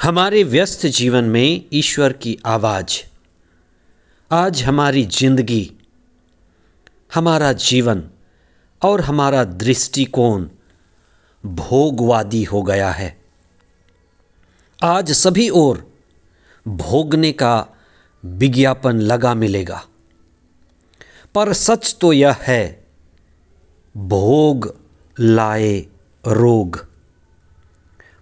हमारे व्यस्त जीवन में ईश्वर की आवाज़ आज हमारी जिंदगी, हमारा जीवन और हमारा दृष्टिकोण भोगवादी हो गया है। आज सभी ओर भोगने का विज्ञापन लगा मिलेगा, पर सच तो यह है, भोग लाए रोग।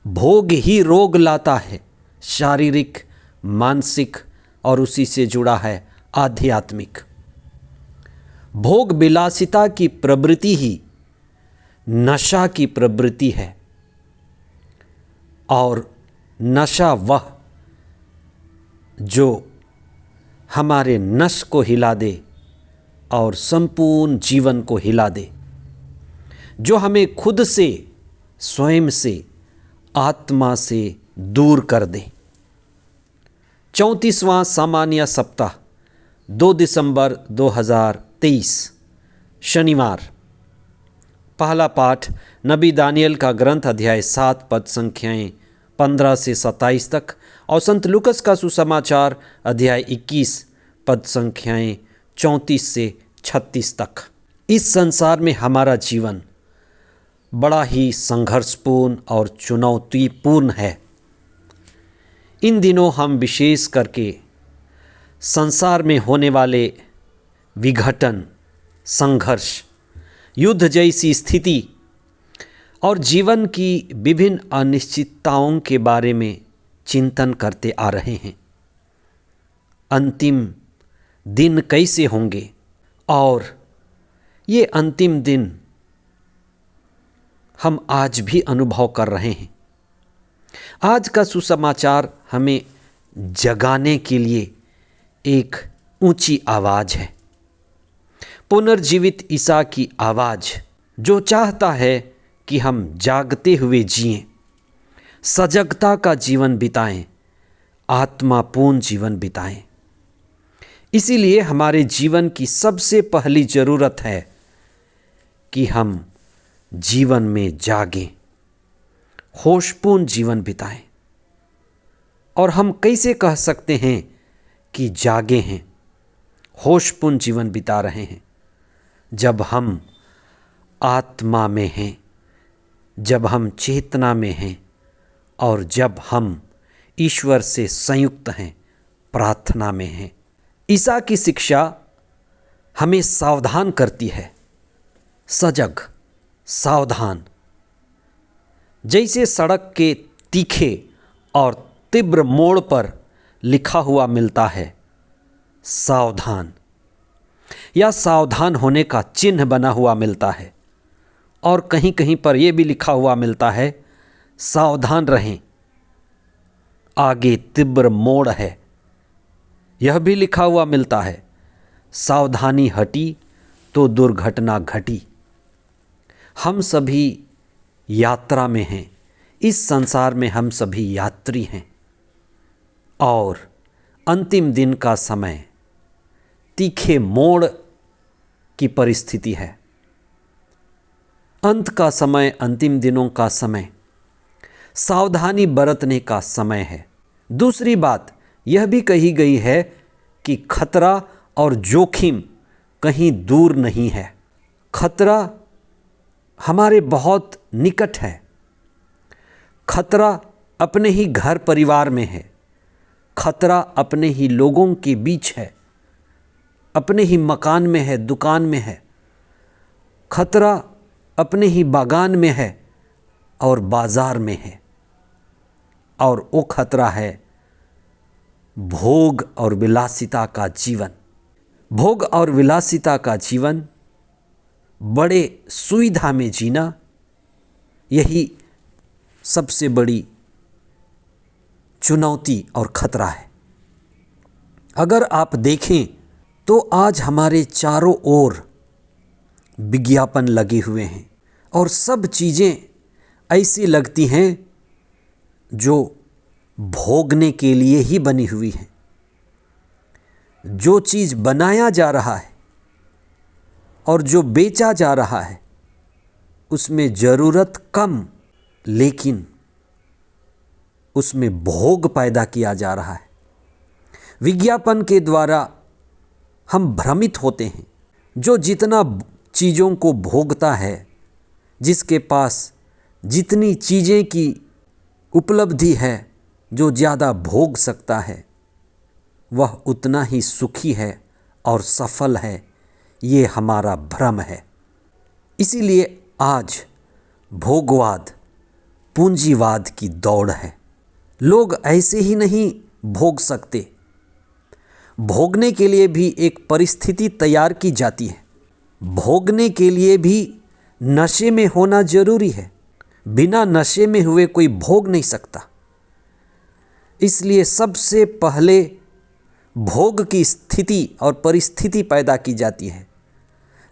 भोग ही रोग लाता है, शारीरिक, मानसिक और उसी से जुड़ा है आध्यात्मिक। भोग विलासिता की प्रवृत्ति ही नशा की प्रवृत्ति है, और नशा वह जो हमारे नस को हिला दे और संपूर्ण जीवन को हिला दे, जो हमें खुद से, स्वयं से, आत्मा से दूर कर दे। 34वां सामान्य सप्ताह 2 दिसंबर 2023 शनिवार। पहला पाठ नबी दानियल का ग्रंथ अध्याय 7 पद संख्याएं 15 से 27 तक और संत लूकस का सुसमाचार अध्याय 21 पद संख्याएं 34 से 36 तक। इस संसार में हमारा जीवन बड़ा ही संघर्षपूर्ण और चुनौतीपूर्ण है। इन दिनों हम विशेष करके संसार में होने वाले विघटन, संघर्ष, युद्ध जैसी स्थिति और जीवन की विभिन्न अनिश्चितताओं के बारे में चिंतन करते आ रहे हैं। अंतिम दिन कैसे होंगे, और ये अंतिम दिन हम आज भी अनुभव कर रहे हैं। आज का सुसमाचार हमें जगाने के लिए एक ऊंची आवाज़ है, पुनर्जीवित ईसा की आवाज़, जो चाहता है कि हम जागते हुए जिएं, सजगता का जीवन बिताएं, आत्मापूर्ण जीवन बिताएं। इसीलिए हमारे जीवन की सबसे पहली ज़रूरत है कि हम जीवन में जागें, होशपूर्ण जीवन बिताएं। और हम कैसे कह सकते हैं कि जागे हैं, होशपूर्ण जीवन बिता रहे हैं? जब हम आत्मा में हैं, जब हम चेतना में हैं और जब हम ईश्वर से संयुक्त हैं, प्रार्थना में हैं। ईसा की शिक्षा हमें सावधान करती है, सजग, सावधान। जैसे सड़क के तीखे और तीव्र मोड़ पर लिखा हुआ मिलता है सावधान, या सावधान होने का चिन्ह बना हुआ मिलता है, और कहीं कहीं पर यह भी लिखा हुआ मिलता है सावधान रहें, आगे तीव्र मोड़ है। यह भी लिखा हुआ मिलता है सावधानी हटी तो दुर्घटना घटी। हम सभी यात्रा में हैं, इस संसार में हम सभी यात्री हैं, और अंतिम दिन का समय तीखे मोड़ की परिस्थिति है। अंत का समय, अंतिम दिनों का समय सावधानी बरतने का समय है। दूसरी बात यह भी कही गई है कि खतरा और जोखिम कहीं दूर नहीं है। खतरा हमारे बहुत निकट है, खतरा अपने ही घर परिवार में है, खतरा अपने ही लोगों के बीच है, अपने ही मकान में है, दुकान में है, खतरा अपने ही बागान में है और बाजार में है। और वो खतरा है भोग और विलासिता का जीवन। भोग और विलासिता का जीवन, बड़े सुविधा में जीना, यही सबसे बड़ी चुनौती और खतरा है। अगर आप देखें तो आज हमारे चारों ओर विज्ञापन लगे हुए हैं, और सब चीज़ें ऐसी लगती हैं जो भोगने के लिए ही बनी हुई हैं। जो चीज़ बनाया जा रहा है और जो बेचा जा रहा है, उसमें ज़रूरत कम लेकिन उसमें भोग पैदा किया जा रहा है। विज्ञापन के द्वारा हम भ्रमित होते हैं। जो जितना चीज़ों को भोगता है, जिसके पास जितनी चीज़ें की उपलब्धि है, जो ज़्यादा भोग सकता है, वह उतना ही सुखी है और सफल है। ये हमारा भ्रम है। इसीलिए आज भोगवाद, पूंजीवाद की दौड़ है। लोग ऐसे ही नहीं भोग सकते, भोगने के लिए भी एक परिस्थिति तैयार की जाती है। भोगने के लिए भी नशे में होना जरूरी है। बिना नशे में हुए कोई भोग नहीं सकता। इसलिए सबसे पहले भोग की स्थिति और परिस्थिति पैदा की जाती है,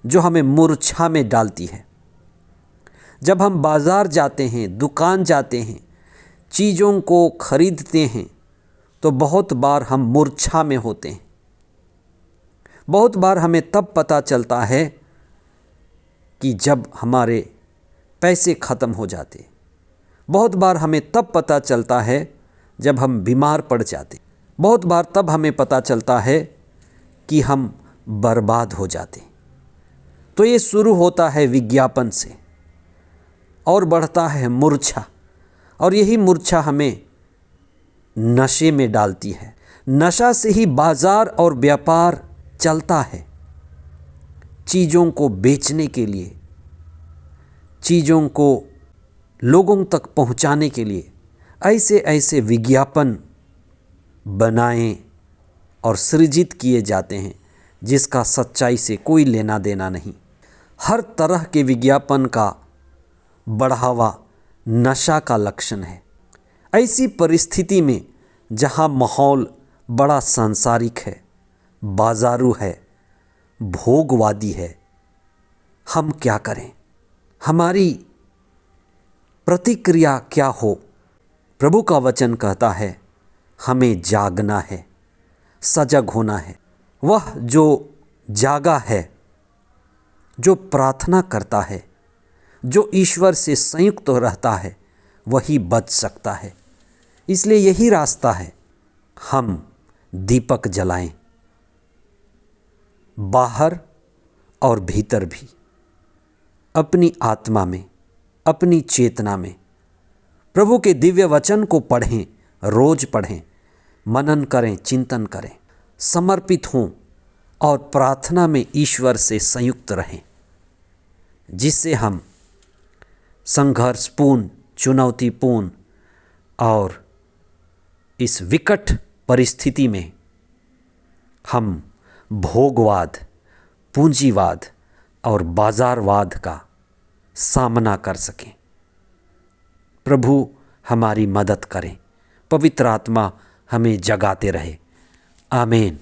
जो हमें मूर्छा में डालती है। जब हम बाज़ार जाते हैं, दुकान जाते हैं, चीज़ों को खरीदते हैं, तो बहुत बार हम मूर्छा में होते हैं। बहुत बार हमें तब पता चलता है कि जब हमारे पैसे ख़त्म हो जाते। बहुत बार हमें तब पता चलता है जब हम बीमार पड़ जाते। बहुत बार तब हमें पता चलता है कि हम बर्बाद हो जाते। तो ये शुरू होता है विज्ञापन से और बढ़ता है मूर्छा, और यही मूर्छा हमें नशे में डालती है। नशा से ही बाजार और व्यापार चलता है। चीज़ों को बेचने के लिए, चीज़ों को लोगों तक पहुंचाने के लिए ऐसे ऐसे विज्ञापन बनाए और सृजित किए जाते हैं जिसका सच्चाई से कोई लेना देना नहीं। हर तरह के विज्ञापन का बढ़ावा नशा का लक्षण है। ऐसी परिस्थिति में जहां माहौल बड़ा सांसारिक है, बाजारू है, भोगवादी है, हम क्या करें? हमारी प्रतिक्रिया क्या हो? प्रभु का वचन कहता है हमें जागना है, सजग होना है। वह जो जागा है, जो प्रार्थना करता है, जो ईश्वर से संयुक्त रहता है, वही बच सकता है। इसलिए यही रास्ता है, हम दीपक जलाएं, बाहर और भीतर भी, अपनी आत्मा में, अपनी चेतना में। प्रभु के दिव्य वचन को पढ़ें, रोज पढ़ें, मनन करें, चिंतन करें, समर्पित हों और प्रार्थना में ईश्वर से संयुक्त रहें, जिससे हम संघर्षपूर्ण, चुनौतीपूर्ण और इस विकट परिस्थिति में हम भोगवाद, पूंजीवाद और बाजारवाद का सामना कर सकें। प्रभु हमारी मदद करें। पवित्र आत्मा हमें जगाते रहे। आमीन।